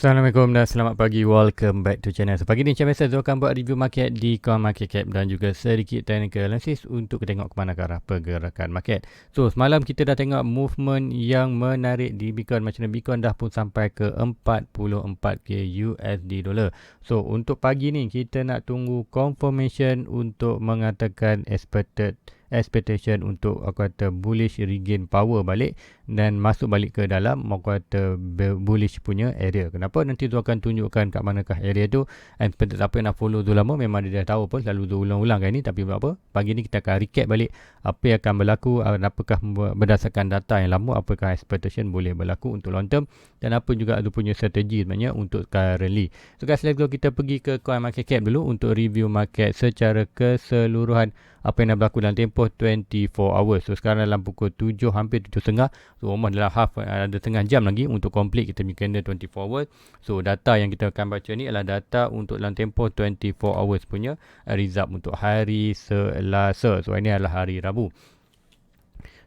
Assalamualaikum dan selamat pagi. Welcome back to channel. So, pagi ni macam biasa Zul akan buat review market di CoinMarketCap dan juga sedikit technical analysis untuk kita tengok ke mana ke arah pergerakan market. So semalam kita dah tengok movement yang menarik di Bitcoin. Macam mana Bitcoin dah pun sampai ke 44k USD dollar. So untuk pagi ni kita nak tunggu confirmation untuk mengatakan expectation untuk aku kata bullish regain power balik dan masuk balik ke dalam aku kata bullish punya area. Kenapa? Nanti tu akan tunjukkan kat manakah area tu. And siapa yang nak follow tu lama memang dia dah tahu pun, selalu tu ulang-ulang kan ni. Tapi buat apa? Pagi ni kita akan recap balik apa yang akan berlaku, apakah berdasarkan data yang lama, apakah expectation boleh berlaku untuk long term dan apa juga tu punya strategi sebenarnya untuk currently. So guys, let's go, kita pergi ke CoinMarketCap dulu untuk review market secara keseluruhan apa yang dah berlaku dalam tempoh 24 hours. So sekarang dalam pukul 7, hampir 7.30. So almost dalam ada setengah jam lagi untuk complete kita punya candle 24 hours. So data yang kita akan baca ni adalah data untuk dalam tempoh 24 hours punya result untuk hari Selasa. So ini adalah hari Rabu.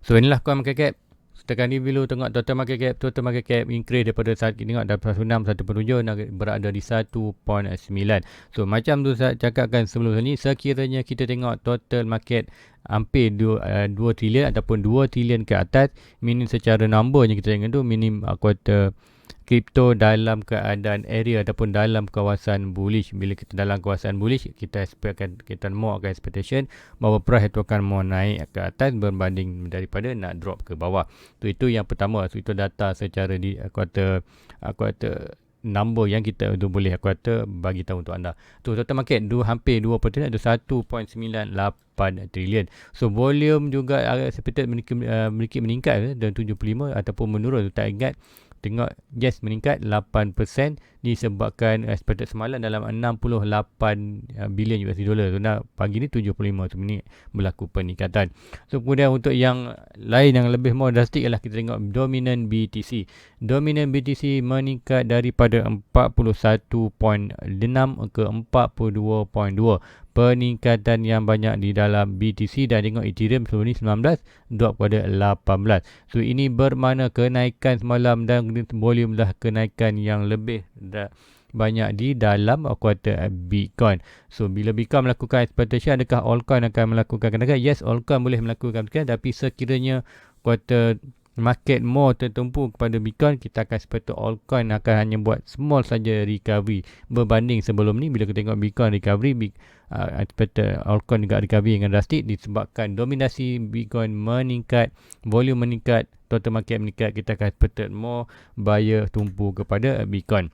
So inilah CoinMarketCap. Tekan review dulu, tengok total market cap increase daripada saat kita tengok dari 16, 1.7 berada di 1.9. So macam tu saya cakapkan sebelum ni, sekiranya kita tengok total market hampir 2 trilion ataupun 2 trilion ke atas, meaning secara number yang kita tengok tu minim kuartal kripto dalam keadaan area ataupun dalam kawasan bullish. Bila kita dalam kawasan bullish, kita more akan expectation bahawa price itu akan mau naik ke atas berbanding daripada nak drop ke bawah. So itu yang pertama. So itu data secara di kuartal number yang kita tu boleh bagi tahu untuk anda. Tu total market hampir 2 trilion, ada 1.98 trilion. So volume juga expected meningkat dan 75 ataupun menurun. Tak ingat tengok, yes, meningkat 8% disebabkan expected semalam dalam 68 bilion USD dollar. So pagi ni 75, so ini berlaku peningkatan. So kemudian untuk yang lain yang lebih more drastik ialah kita tengok dominant BTC. Dominant BTC meningkat daripada 41.6 ke 42.2. Peningkatan yang banyak di dalam BTC, dan tengok Ethereum sebelum ni 19 drop pada 18. So ini bermakna kenaikan semalam dan volume dah kenaikan yang lebih banyak di dalam kuartal Bitcoin. So bila Bitcoin melakukan expectation, adakah altcoin akan melakukan kenaikan? Yes, altcoin boleh melakukan kenaikan, tapi sekiranya kuartal market more tertumpu kepada Bitcoin, kita akan expect altcoin akan hanya buat small saja recovery berbanding sebelum ni. Bila kita tengok Bitcoin recovery, expect altcoin juga recovery dengan drastik disebabkan dominasi Bitcoin meningkat, volume meningkat, total market meningkat. Kita akan expect more buyer tumpu kepada Bitcoin.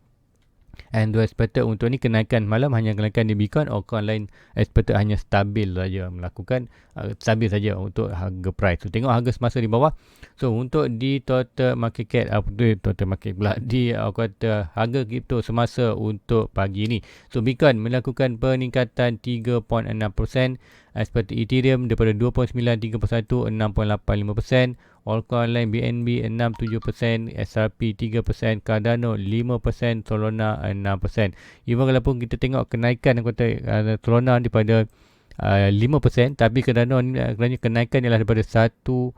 And expected untuk ni kenaikan malam hanya kenaikan di Bitcoin, altcoin lain expected hanya stabil saja melakukan stabil saja untuk harga price. So tengok harga semasa di bawah. So untuk di total market cap di harga kripto semasa untuk pagi ni. So Bitcoin melakukan peningkatan 3.6%, expected Ethereum daripada 2.9 3.1 6.85%, altcoin lain BNB 6.7%, SRP 3%, Cardano 5%, Solana 6%. Even walaupun kita tengok kenaikan Solana daripada 5%, tapi Cardano ni kenaikan ialah daripada 1.5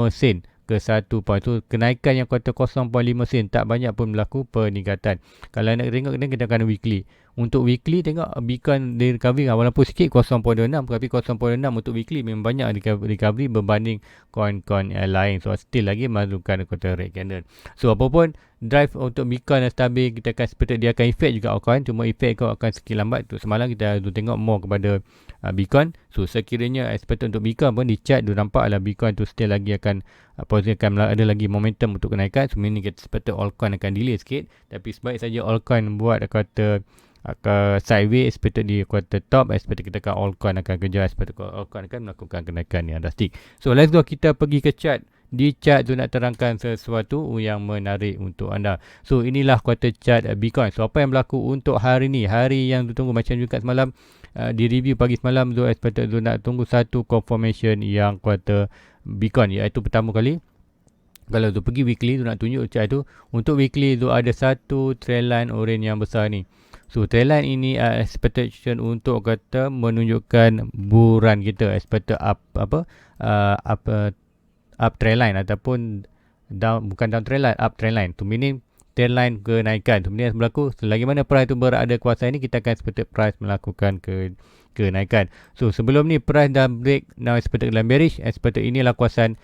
sen ke 1 point. So kenaikan yang kuartal 0.5 sen, tak banyak pun berlaku peningkatan. Kalau nak tengok kita akan weekly. Untuk weekly tengok Bitcoin di recovery walaupun sikit 0.6, tapi 0.6 untuk weekly memang banyak recovery berbanding coin-coin lain. So still lagi memerlukan kuartal red candle. So apapun drive untuk Bitcoin yang stabil, kita akan expect dia akan effect juga altcoin, cuma effect akan sikit lambat. Tu semalam kita tengok more kepada Bitcoin. So sekiranya expect untuk Bitcoin pun di chart tu nampak lah Bitcoin tu still lagi akan ada lagi momentum untuk kenaikan. So ini kita expect altcoin akan delay sikit, tapi sebaik saja altcoin buat sideways, expected di kuartal top, expected kita altcoin akan kejar, expected altcoin akan melakukan kenaikan yang drastik. So let's go, kita pergi ke chart. Di chart tu nak terangkan sesuatu yang menarik untuk anda. So inilah kuartal chart Bitcoin. So apa yang berlaku untuk hari ni, hari yang ditunggu macam juga semalam di review pagi semalam tu, expected tu nak tunggu satu confirmation yang kuartal Bitcoin, iaitu pertama kali kalau tu pergi weekly tu nak tunjuk chart tu. Untuk weekly tu ada satu trend line orange yang besar ni. So trend line ini expectation untuk menunjukkan buruan kita, expected up trend line ataupun down, bukan down trend line, up trend line. Tu meaning trendline kenaikan. Kemudian berlaku selagi mana price itu berada kawasan ini, kita akan expected price melakukan kenaikan. So sebelum ni price dah break, now expected dalam bearish, expected inilah kawasan.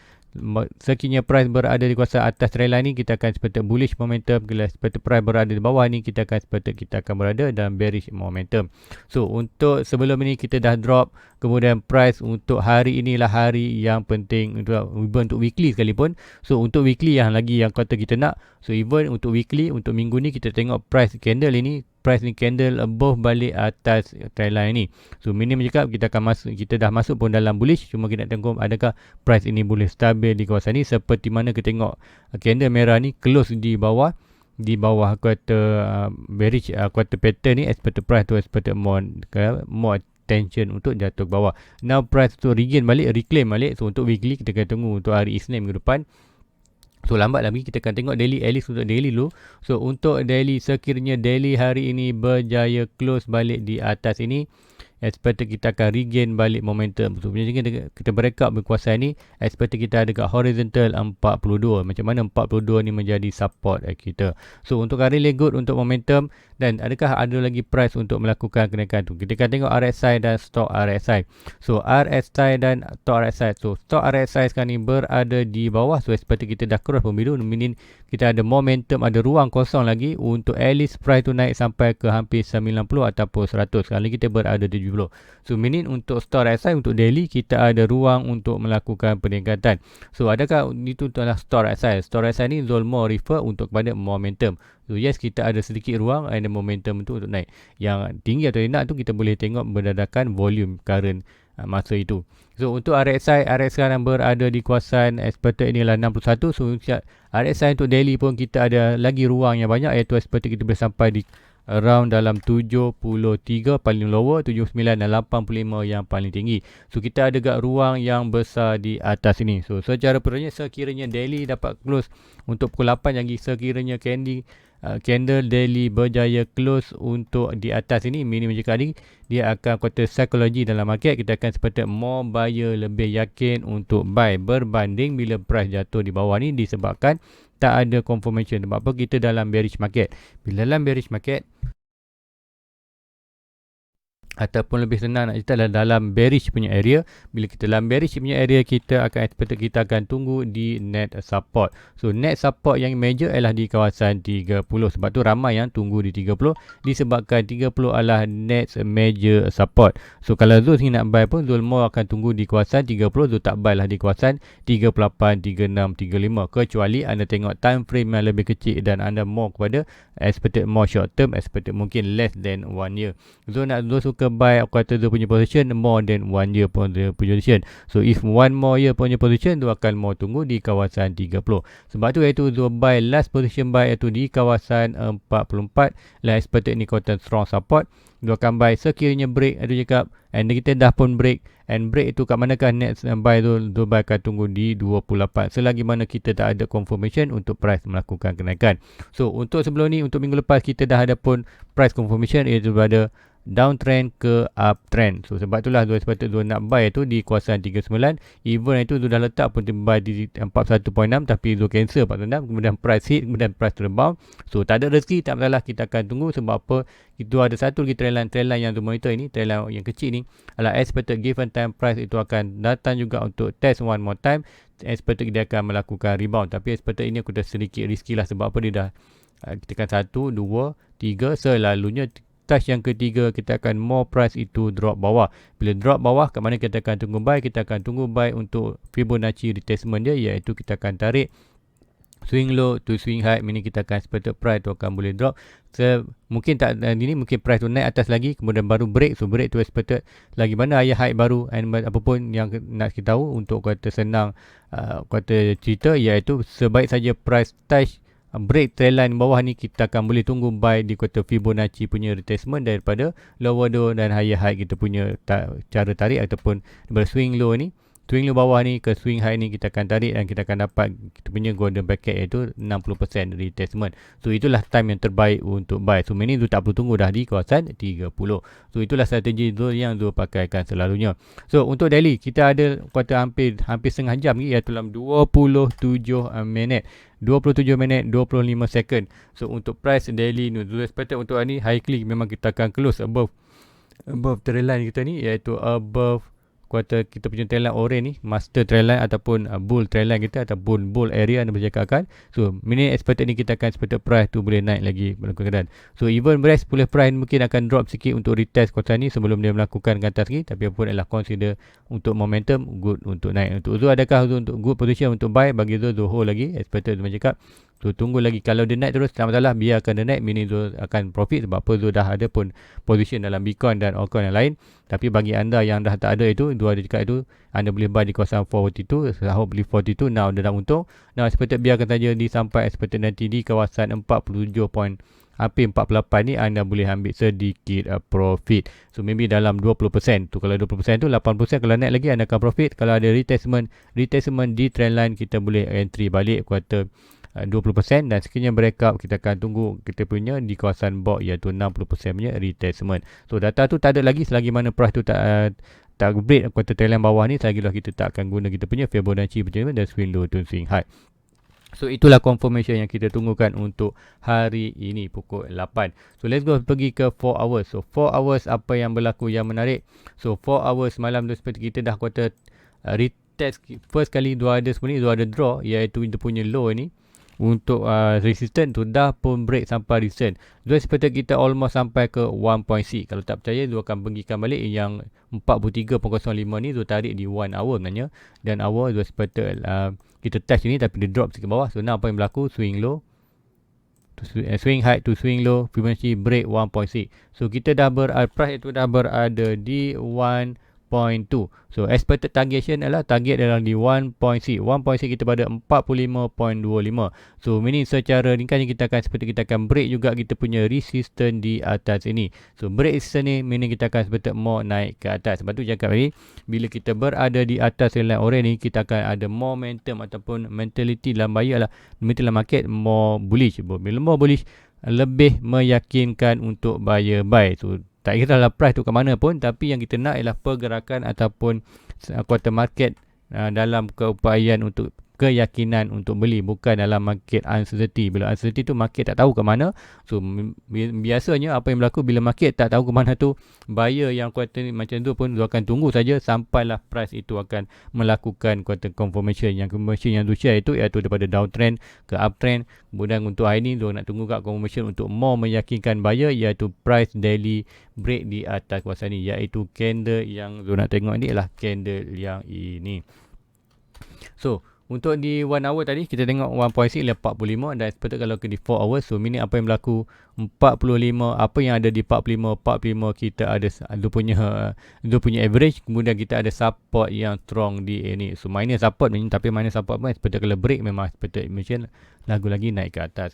Sekiranya price berada di kawasan atas trendline ni, kita akan expected bullish momentum. Bila expected price berada di bawah ni, kita akan expected kita akan berada dalam bearish momentum. So untuk sebelum ini kita dah drop, kemudian price untuk hari inilah hari yang penting untuk weekly sekalipun. So untuk weekly yang kata kita nak, so even untuk weekly, untuk minggu ni kita tengok price candle ini, price ni candle above balik atas trendline ni. So minimum cakap kita dah masuk pun dalam bullish, cuma kita nak tengok adakah price ini boleh stabil di kawasan ni, seperti mana kita tengok candle merah ni close di bawah quarter bearish quarter pattern ni, expected price tu expected more tension untuk jatuh ke bawah. Now price tu reclaim balik. So untuk weekly kita akan tunggu untuk hari Isnin minggu depan. So lambat lagi kita akan tengok daily, at least untuk daily dulu. So untuk daily, sekiranya daily hari ini berjaya close balik di atas ini, expected kita akan regain balik momentum. So kita break up berkuasa ni, expected kita ada kat horizontal 42. Macam mana 42 ni menjadi support kita. So untuk hari good untuk momentum, dan adakah ada lagi price untuk melakukan kenaikan tu. Kita akan tengok RSI dan stock RSI. So RSI dan stock RSI. So stock RSI sekarang ni berada di bawah. So expected kita dah cross pemilu, meaning kita ada momentum, ada ruang kosong lagi untuk at least price tu naik sampai ke hampir 90 ataupun 100. Sekarang ni kita berada di 70. So meaning untuk stock RSI, untuk daily kita ada ruang untuk melakukan peningkatan. So adakah itu adalah stock RSI? Stock RSI ni Zul more refer untuk kepada momentum. So yes, kita ada sedikit ruang ada momentum untuk naik. Yang tinggi atau rendah tu kita boleh tengok berdasarkan volume current masa itu. So untuk RSI sekarang berada di kawasan expected inilah 61. So RSI untuk daily pun kita ada lagi ruang yang banyak, iaitu expected kita boleh sampai di around dalam 73 paling lower, 79 dan 85 yang paling tinggi. So kita ada dekat ruang yang besar di atas ini. So secara perlunya, sekiranya daily dapat close untuk pukul 8 lagi, sekiranya candle daily berjaya close untuk di atas ini, minimum jika ni dia akan kata psikologi dalam market, kita akan seperti more buyer lebih yakin untuk buy berbanding bila price jatuh di bawah ni, disebabkan tak ada confirmation. Sebab apa? Kita dalam bearish market. Bila dalam bearish market, ataupun lebih senang nak cerita dalam bearish punya area, bila kita dalam bearish punya area, kita akan tunggu di net support. So net support yang major ialah di kawasan 30. Sebab tu ramai yang tunggu di 30, disebabkan 30 adalah net major support. So kalau Zul ni nak buy pun, Zul more akan tunggu di kawasan 30. Zul tak buy lah di kawasan 38, 36, 35, kecuali anda tengok time frame yang lebih kecil dan anda more kepada expected more short term, expected mungkin less than 1 year. Zul suka buy kata dia punya position more than 1 year pun dia position. So if 1 more year punya position, dia akan mau tunggu di kawasan 30. Sebab tu iaitu dia buy last position buy iaitu di kawasan 44 lah, expected ni kawasan strong support. Dia akan buy sekiranya break, ada cakap, and kita dah pun break, and break itu kat manakah next buy tu, dia buy akan tunggu di 28 selagi mana kita tak ada confirmation untuk price melakukan kenaikan. So untuk sebelum ni, untuk minggu lepas, kita dah ada pun price confirmation iaitu berada downtrend ke uptrend. So sebab itulah Zul sepatutnya Zul nak buy itu di kawasan 39. Even itu Zul dah letak pun buy di 41.6, tapi Zul cancel 46, kemudian price hit, kemudian price rebound. So tak ada rezeki, tak masalah, kita akan tunggu. Sebab apa? Itu ada satu lagi trendline yang Zul monitor ini, trendline yang kecil ni adalah expected given time price itu akan datang juga untuk test one more time. Expected dia akan melakukan rebound, tapi expected ini aku dah sedikit risky lah. Sebab apa? Dia dah kita kan 1, 2, 3, selalunya touch yang ketiga kita akan more price itu drop bawah. Bila drop bawah, kat mana kita akan tunggu buy? Kita akan tunggu buy untuk Fibonacci retracement dia, iaitu kita akan tarik swing low to swing high, meaning kita akan expected price tu akan boleh drop. Mungkin tak ini, mungkin price tu naik atas lagi, kemudian baru break. So break tu expected lagi mana ayah high baru, and apapun yang nak kita tahu untuk kata senang kata cerita, iaitu sebaik saja price touch break trendline bawah ni, kita akan boleh tunggu buy di kuartal Fibonacci punya retracement daripada lower low dan higher high kita punya cara tarik, ataupun daripada swing low ni, swing low bawah ni ke swing high ni, kita akan tarik dan kita akan dapat kita punya golden bracket, iaitu 60% retracement. So itulah time yang terbaik untuk buy. So ini tu tak perlu tunggu dah di kawasan 30. So itulah strategi Zul yang Zul pakaikan selalunya. So untuk daily kita ada kuartal hampir setengah jam lagi, iaitu dalam 27 minit. 27 minit 25 second. So untuk price daily news, Zul expected untuk hari ni highly memang kita akan close above trend line kita ni, iaitu above kuartal kita punya trend line orange ni, master trend line ataupun bull trend line kita ataupun bull area anda boleh cakapkan. So minute expected ni kita akan expected price tu boleh naik lagi melakukan keadaan. So even rest boleh price mungkin akan drop sikit untuk retest kuartal ni sebelum dia melakukan ke atas lagi, tapi apapun adalah consider untuk momentum good untuk naik. Untuk Zul, adakah Zul untuk good position untuk buy? Bagi Zul hold lagi, expected Zul cakap. So tunggu lagi, kalau dia naik terus tak masalah, biarkan dia naik, meaning Zul akan profit. Sebab apa, Zul dah ada pun position dalam Bitcoin dan altcoin yang lain. Tapi bagi anda yang dah tak ada itu, Zul ada cakap itu, anda boleh buy di kawasan 442, hopefully 42, now dia dah untung. Now expected biarkan saja di sampai expected nanti di kawasan 47 point hampir 48 ni anda boleh ambil sedikit profit. So maybe dalam 20%. Tu kalau 20% tu 8%, kalau naik lagi anda akan profit. Kalau ada retestment di trend line, kita boleh entry balik kuartal 20%, dan sekiranya breakout kita akan tunggu kita punya di kawasan bawah iaitu 60% punya retestment. So data tu tak ada lagi selagi mana price tu tak break kuartal trend line bawah ni, selagi lah kita tak akan guna kita punya Fibonacci punya dan swing low to swing high. So itulah confirmation yang kita tunggukan untuk hari ini pukul 8. So let's go pergi ke 4 hours. So 4 hours apa yang berlaku yang menarik. So 4 hours malam tu seperti kita dah kuartal retest first kali dua ada sebenarnya, dua ada draw iaitu kita punya low ni. Untuk resistance tu dah pun break sampai resistance. Zul seperti kita almost sampai ke 1.6. Kalau tak percaya, Zul akan pergikan balik yang 43.05 ni, Zul tarik di 1 hour sebenarnya. Dan hour Zul seperti kita touch ni tapi dia drop sikit bawah. So now apa yang berlaku, swing low to swing high to swing low, Fibonacci break 1.6. So kita dah price itu dah berada di 1.2. So expected target adalah target dalam di 1.6 kita pada 45.25. So meaning secara ringkasnya kita akan seperti kita akan break juga kita punya resistance di atas ini. So break resistance ni meaning kita akan seperti mau naik ke atas. Sebab tu cakap tadi, bila kita berada di atas line orange ni, kita akan ada momentum ataupun mentality dalam buyer lah, mentality dalam market more bullish. Bila more bullish, lebih meyakinkan untuk buyer buy. So tak kira lah price tu ke mana pun, tapi yang kita nak ialah pergerakan ataupun kuartal market dalam keupayaan untuk keyakinan untuk beli, bukan dalam market uncertainty. Bila uncertainty tu market tak tahu ke mana. So biasanya apa yang berlaku bila market tak tahu ke mana tu, buyer yang kuartal macam tu pun akan tunggu saja sampailah price itu akan melakukan kuartal confirmation. Yang confirmation yang tu share itu iaitu daripada downtrend ke uptrend. Kemudian untuk hari ni nak tunggu kat confirmation untuk more meyakinkan buyer, iaitu price daily break di atas kawasan ni, iaitu candle yang nak tengok ni adalah candle yang ini. So untuk di 1 hour tadi kita tengok 1.6 ialah 45, dan seperti kalau ke di 4 hours, so meaning apa yang berlaku 45, apa yang ada di 45 kita ada dia punya average, kemudian kita ada support yang strong di ini. So minus support meaning, tapi minus support pun seperti kalau break memang seperti mention lagu lagi naik ke atas.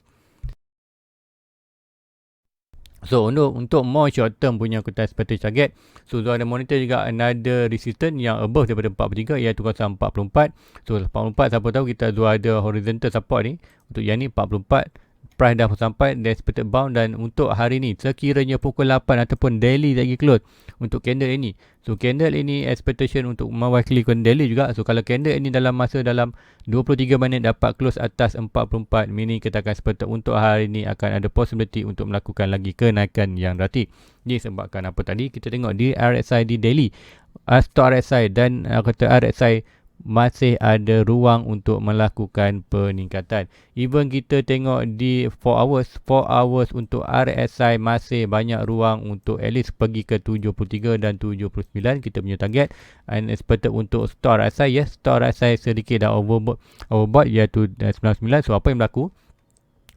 So untuk more short term punya kuartal seperti target, so Zul ada monitor juga another resistance yang above daripada 43 iaitu kawasan 44. So 44 siapa tahu kita Zul ada horizontal support ni, untuk yang ni 44 price dah sampai, dan expected bound. Dan untuk hari ni sekiranya pukul 8 ataupun daily lagi close untuk candle ini, so candle ini expectation untuk mewakili daily juga. So kalau candle ini dalam 23 minit dapat close atas 44, meaning kita akan seperti untuk hari ni akan ada possibility untuk melakukan lagi kenaikan yang drastik. Disebabkan apa tadi kita tengok di RSI di daily, stock RSI dan kata RSI masih ada ruang untuk melakukan peningkatan. Even kita tengok di 4 hours untuk RSI masih banyak ruang untuk at least pergi ke 73 dan 79 kita punya target. And expected untuk stock RSI, yes, stock RSI sedikit dah overbought iaitu 99. So apa yang berlaku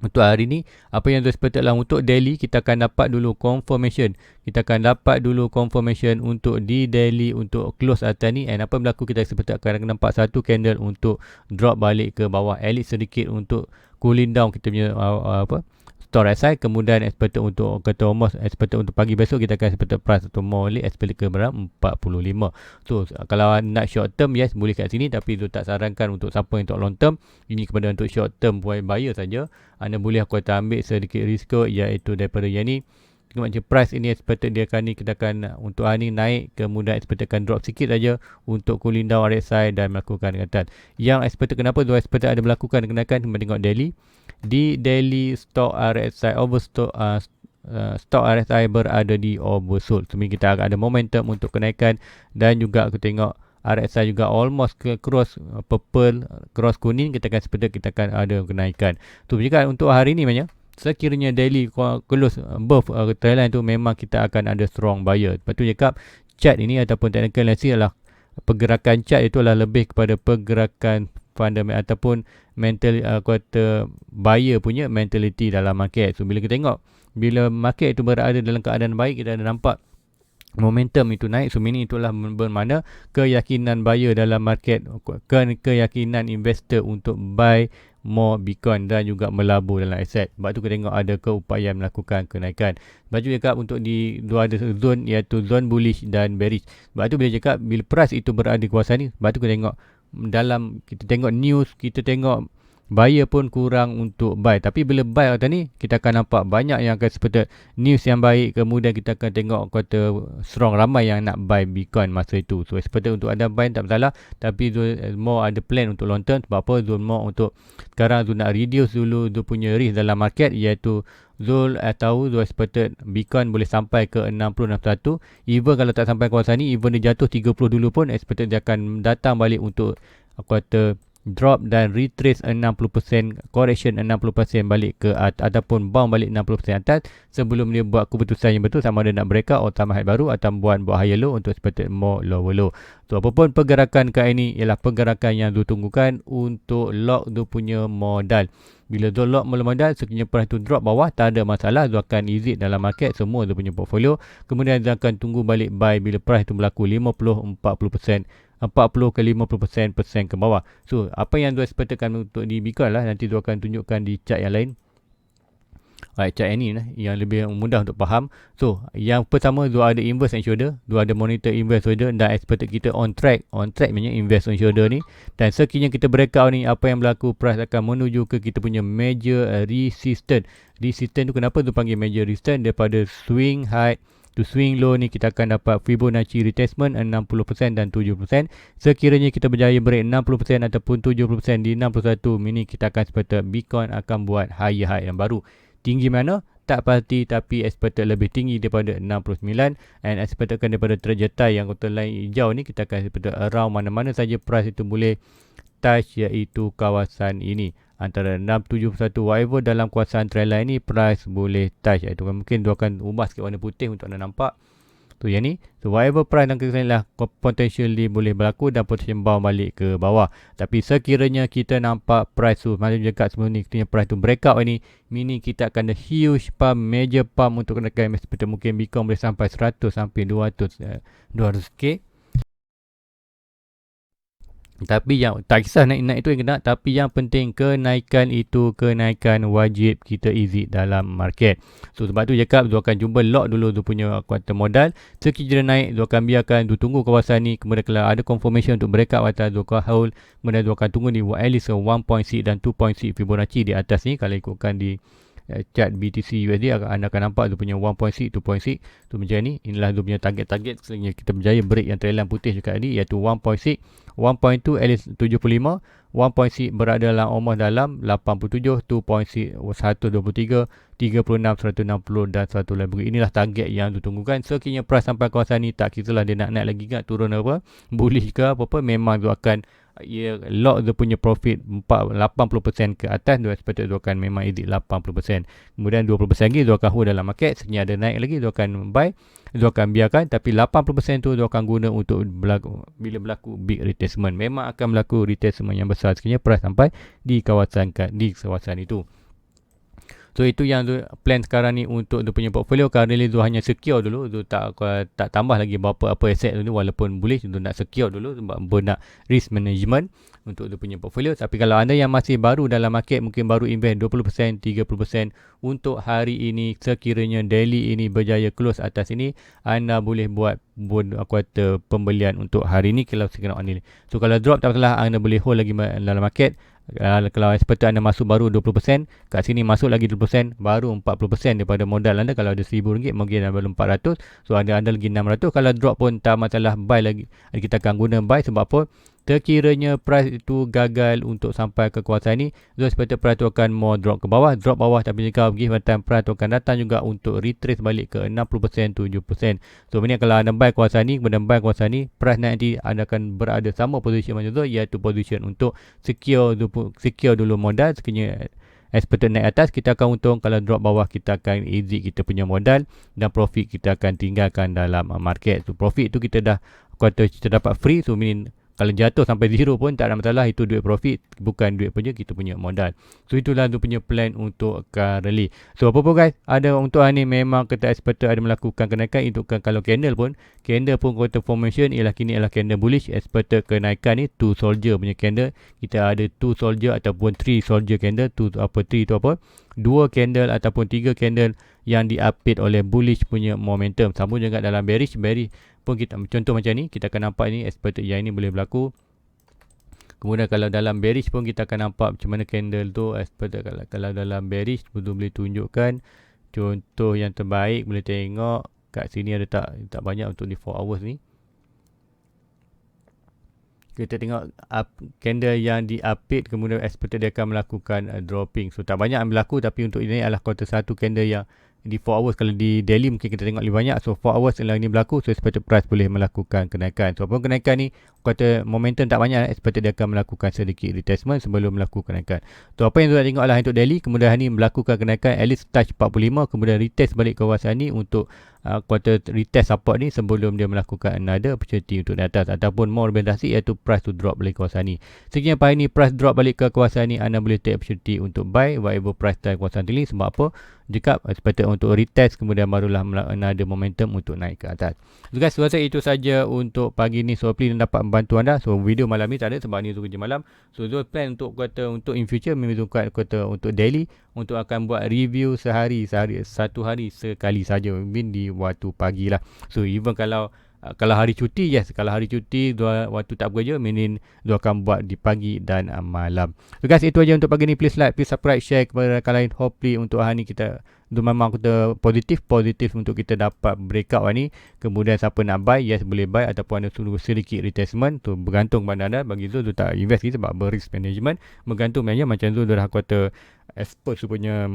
untuk hari ni, apa yang expected lah untuk daily, kita akan dapat dulu confirmation. Kita akan dapat dulu confirmation untuk di daily untuk close atas ni, and apa yang berlaku kita seperti akan nampak satu candle untuk drop balik ke bawah, at least sedikit untuk cooling down kita punya store RSI. Kemudian expected untuk kata almost expected untuk pagi besok kita akan expected price atau more expected ke berapa 45. So kalau nak short term, yes boleh kat sini, tapi tu tak sarankan untuk siapa yang untuk long term. Ini kepada untuk short term buat buyer saja. Anda boleh aku ambil sedikit risiko, iaitu daripada yang ni macam price ini expected dia akan ni, kita akan untuk hari ni naik, kemudian expected akan drop sikit saja untuk cooling down RSI dan melakukan kenaikan. Yang expected, kenapa tu expected ada melakukan kenaikan, kita tengok daily. Di daily stock RSI overstock, stock RSI berada di oversold. So kita akan ada momentum untuk kenaikan, dan juga aku tengok RSI juga almost ke cross purple, cross kuning, kita akan expect kita akan ada kenaikan. Tu jika untuk hari ni banyak, sekiranya daily close above trendline tu, memang kita akan ada strong buyer. Lepas tu cakap chart ini ataupun technical analysis adalah pergerakan chart itu adalah lebih kepada pergerakan fundamental ataupun mental kata buyer punya mentality dalam market. So bila kita tengok, bila market itu berada dalam keadaan baik, kita ada nampak momentum itu naik. So meaning itulah bermakna keyakinan buyer dalam market, keyakinan investor untuk buy more Bitcoin dan juga melabur dalam aset. Sebab tu kita tengok ada keupayaan melakukan kenaikan. Sebab tu cakap untuk di dua ada zone, iaitu zone bullish dan bearish. Sebab tu bila cakap bila price itu berada di kawasan ni, sebab tu kita tengok dalam, kita tengok news, kita tengok buyer pun kurang untuk buy. Tapi bila buy kata ni, kita akan nampak banyak yang akan seperti news yang baik, kemudian kita akan tengok kata strong, ramai yang nak buy Bitcoin masa itu. So seperti untuk ada buy tak masalah, tapi Zul more ada plan untuk long term. Sebab apa? Zul more untuk sekarang Zul nak reduce dulu Zul punya risk dalam market, iaitu Zul tahu Zul expected Bitcoin boleh sampai ke 60-61. Even kalau tak sampai kawasan ni, even dia jatuh 30 dulu pun, expected dia akan datang balik untuk aku kata drop dan retrace 60%, correction 60% balik ke atas, ataupun bounce balik 60% atas sebelum dia buat keputusan yang betul, sama ada nak breakout atau high baru atau buat higher low untuk expected more lower low. So apapun pergerakan kali ini ialah pergerakan yang ditunggukan untuk lock dia punya modal. Bila dia lock mula modal, sekiranya price tu drop bawah, tak ada masalah, dia akan exit dalam market semua dia punya portfolio. Kemudian dia akan tunggu balik buy bila price tu berlaku 50-40%, 40 ke 50% ke bawah. So apa yang dia expectkan untuk di Bitcoin lah, nanti dia akan tunjukkan di chart yang lain. Chart ini yang lebih mudah untuk faham. So yang pertama, dia ada inverse and shoulder, dia ada monitor inverse shoulder, dan expected kita on track maknanya inverse on shoulder ni. Dan sekiranya kita breakout ni, apa yang berlaku, price akan menuju ke kita punya major resistance. Resistance tu kenapa tu panggil major resistance? Daripada swing high to swing low ni, kita akan dapat Fibonacci retracement 60% dan 70%. Sekiranya kita berjaya break 60% ataupun 70% di 61, meaning kita akan expected Bitcoin akan buat higher high yang baru. Tinggi mana? Tak pasti, tapi expected lebih tinggi daripada 69, and expectedkan daripada trajectory yang kota lain hijau ni, kita akan expected around mana-mana saja price itu boleh touch, iaitu kawasan ini. Antara 671 whatever dalam kawasan trendline ni, price boleh touch, iaitu mungkin dia akan ubah sikit warna putih untuk anda nampak tu yang ni. So whatever price dan kesan lah potentially boleh berlaku dan potential bounce balik ke bawah. Tapi sekiranya kita nampak price tu macam dekat sebelum ni, kita price tu breakout ni, meaning kita akan ada huge pump, major pump untuk kenaikan. Seperti mungkin Bitcoin boleh sampai 100 sampai 200k. Tapi yang tak kisah naik itu yang kena, tapi yang penting kenaikan itu kenaikan wajib kita exit dalam market. So sebab tu cakap dia akan cuba lock dulu dia punya kuantum modal. Sekiranya naik, dia akan biarkan dia tunggu kawasan ni, kemudian kalau ada confirmation untuk breakout atas, dia akan hold, kemudian dia akan tunggu di at least 1.6 dan 2.6 Fibonacci di atas ni. Kalau ikutkan di chart BTC USD, anda akan nampak dia punya 1.6, 2.6 tu macam ni. Inilah dia punya target-target sekiranya kita berjaya break yang trailan putih juga ni, iaitu 1.6, 1.2 at least 75, 1.6 berada dalam almost dalam 87, 2.6 123, 36, 160 dan 180. Inilah target yang ditunggukan. Sekiranya price sampai kawasan ni, tak kisahlah dia nak naik lagi ke turun apa, bullish ke apa-apa, memang dia akan lock dia punya profit 80% ke atas. Dia expected dia akan memang exit 80%. Kemudian 20% lagi dia akan hold dalam market. Sekiranya ada naik lagi, dia akan buy, dia akan biarkan. Tapi 80% tu dia akan guna untuk bila berlaku big retracement. Memang akan berlaku retracement yang besar sekiranya price sampai di kawasan itu. So itu yang tu plan sekarang ni untuk dia punya portfolio. Currently tu hanya secure dulu, tu tak tambah lagi berapa apa aset tu, walaupun bullish tu nak secure dulu sebab nak risk management untuk dia punya portfolio. Tapi kalau anda yang masih baru dalam market, mungkin baru invest 20%, 30% untuk hari ini, sekiranya daily ini berjaya close atas ini, anda boleh buat pembelian untuk hari ini kalau sekiranya on ini. So kalau drop tak masalah, anda boleh hold lagi dalam market. Kalau expected anda masuk baru 20%, kat sini masuk lagi 20%, baru 40% daripada modal anda. Kalau ada RM1,000 mungkin anda baru 400, so anda lagi 600. Kalau drop pun tak masalah, buy lagi, kita akan guna buy. Sebab apa? Terkiranya price itu gagal untuk sampai ke kawasan ni, so expected price tu akan more drop ke bawah, tapi jika pergi time price tu akan datang juga untuk retrace balik ke 60%, 70%. So ini kalau anda buy kawasan ni, kemudian buy kawasan ni, price nanti anda akan berada sama position macam tu, iaitu position untuk secure dulu modal. Sekiranya expected naik atas, kita akan untung. Kalau drop bawah, kita akan exit kita punya modal, dan profit kita akan tinggalkan dalam market. So profit tu kita dah kata kita dapat free, so meaning kalau jatuh sampai zero pun tak ada masalah, itu duit profit, bukan duit punya kita punya modal. So itulah tu punya plan untuk currently. So apa pun guys, ada untuk hari ni memang kita expected ada melakukan kenaikan. Itu kan kalau candle pun quarter formation ialah kini ialah candle bullish. Expected kenaikan ni 2 soldier punya candle. Kita ada 2 soldier ataupun 3 soldier candle. 3 tu apa? 2 candle ataupun 3 candle yang diapit oleh bullish punya momentum. Sama juga dalam bearish pun kita, contoh macam ni, kita akan nampak ni expected yang ini boleh berlaku. Kemudian kalau dalam bearish pun kita akan nampak macam mana candle tu expected. Kalau dalam bearish betul boleh tunjukkan contoh yang terbaik. Boleh tengok kat sini ada tak banyak untuk di 4 hours ni. Kita tengok candle yang diapit, kemudian expected dia akan melakukan dropping. So tak banyak yang berlaku, tapi untuk ini adalah quarter 1 candle yang di 4 hours. Kalau di daily mungkin kita tengok lebih banyak. So 4 hours yang ini berlaku, so expected price boleh melakukan kenaikan. So apa kenaikan ni, kata momentum tak banyak, expected dia akan melakukan sedikit retestment sebelum melakukan kenaikan. So apa yang kita tengok lah untuk daily, kemudian hari ni melakukan kenaikan at least touch 45, kemudian retest balik kawasan ni untuk quarter retest support ni sebelum dia melakukan another opportunity untuk di atas, ataupun more lebih drastic iaitu price to drop balik kawasan ni. Sekiranya hari ni price drop balik ke kawasan ni, anda boleh take opportunity untuk buy whatever price time kawasan ni. Sebab apa? Jika expected untuk retest, kemudian barulah ada momentum untuk naik ke atas. So guys, rasa itu saja untuk pagi ni. So please dapat membantu anda. So video malam ni tak ada sebab ni tu kerja malam. So Zul plan untuk untuk in future memang kata untuk daily, untuk akan buat review satu hari sekali saja, mungkin di waktu pagi lah. So even kalau hari cuti, kalau hari cuti waktu tak bekerja, meaning dia akan buat di pagi dan malam. So guys, itu aja untuk pagi ni. Please like, please subscribe, share kepada rakan lain. Hopefully untuk hari ni kita memang kita positif untuk kita dapat breakout hari ni. Kemudian siapa nak buy, boleh buy, ataupun ada sedikit retestment tu bergantung pada anda. Bagi Zul tak invest ni sebab risk management, bergantung macam Zul dah kata expert punya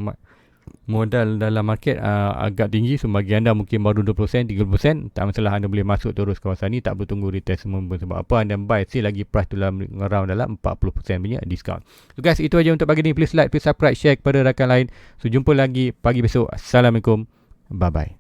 modal dalam market agak tinggi. So bagi anda mungkin baru 20%, 30%, tak masalah, anda boleh masuk terus kawasan ni, tak perlu tunggu retestment pun. Sebab apa? Anda buy still lagi price dalam around dalam 40% punya discount. So guys, itu aja untuk pagi ni. Please like, please subscribe, share kepada rakan lain. So jumpa lagi pagi besok. Assalamualaikum, bye bye.